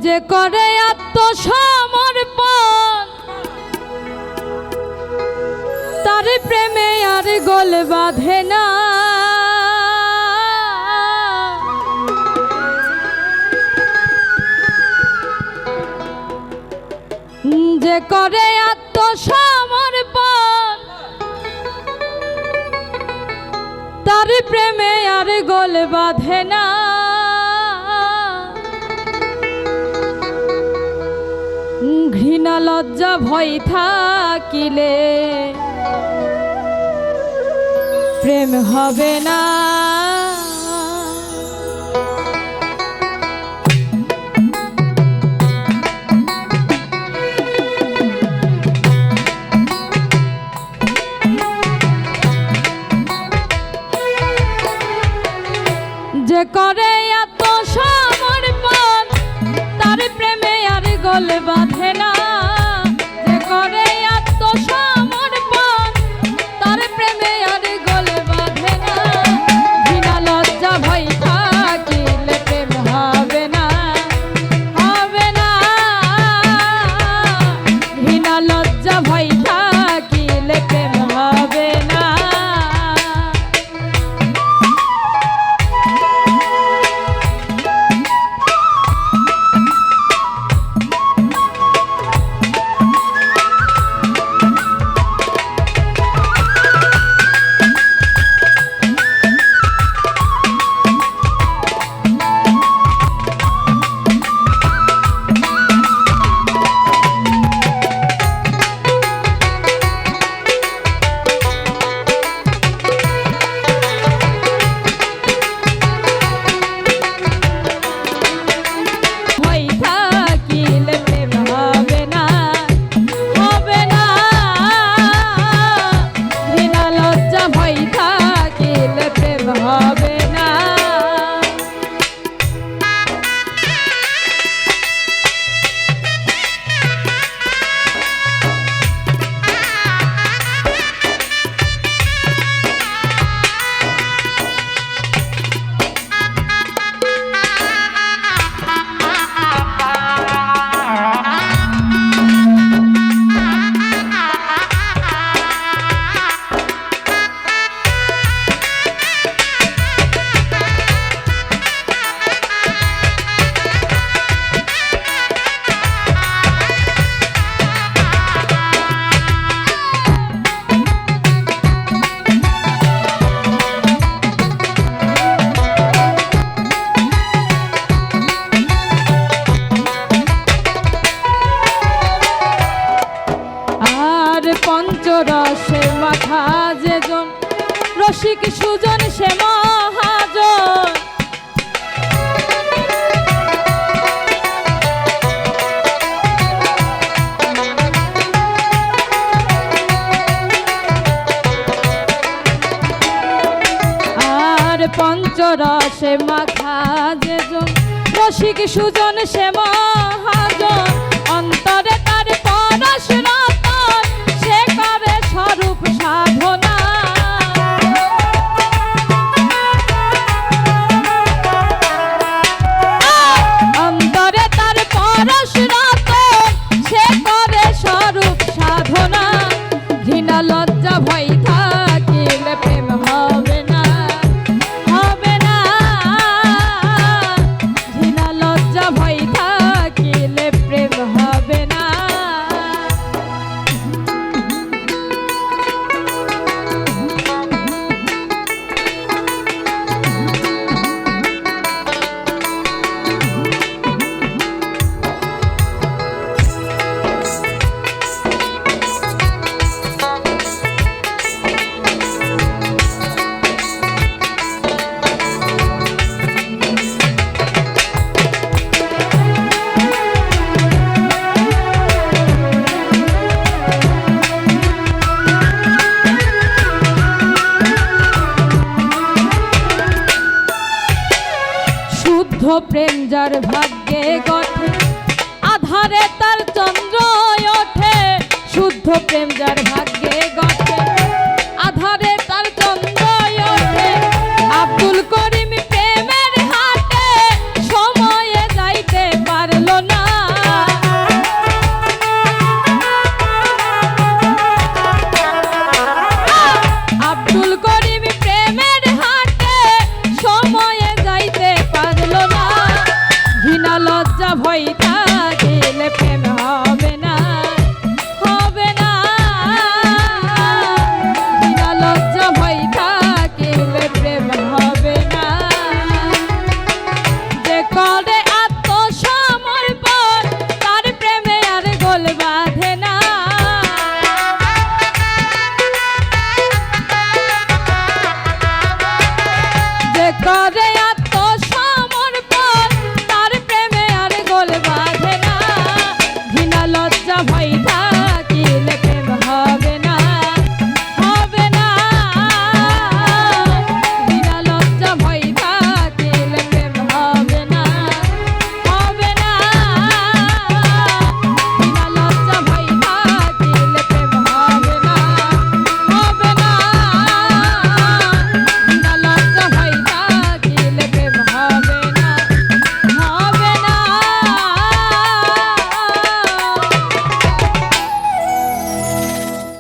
যে করে আত্মসমর্পণ তার প্রেমে আর গোল বাঁধে না। যে করে আত্মসমর্পণ তার প্রেমে আর গোল বাঁধে না। ঘৃণা লজ্জা ভয় থাকিলে প্রেম হবে না। যে করে আত্মসমর্পণ তার প্রেমে আর গোল বাঁধে না। যে করে আত্মসমর্পণ তার প্রেমে আর গোল বাঁধে না। ঘৃণা লজ্জা ভয় থাকিলে প্রেম হবে না, হবে না। ঘৃণা লজ্জা ভয় থাকিলে প্রেম হবে না। পঞ্চরসে মাথা যেজন রসিক সুজন সে মহাজন। আর পঞ্চরসে মাথা যেজন রসিক সুজন সে মহাজন। অন্তরে তার পরশ রতন সে করে স্বরূপ সাধনা। অন্তরে তার পরশ রতন সে করে স্বরূপ সাধনা। ঘৃণা লজ্জা ভয় থাকিলে প্রেম হবে না, হবে না। ঘৃণা লজ্জা ভয় থাকিলে প্রেম হবে না। প্রেম যার ভাগ্যে গঠে আধারে তার চন্দ্র ওঠে। শুদ্ধ প্রেম যার ভাগ্যে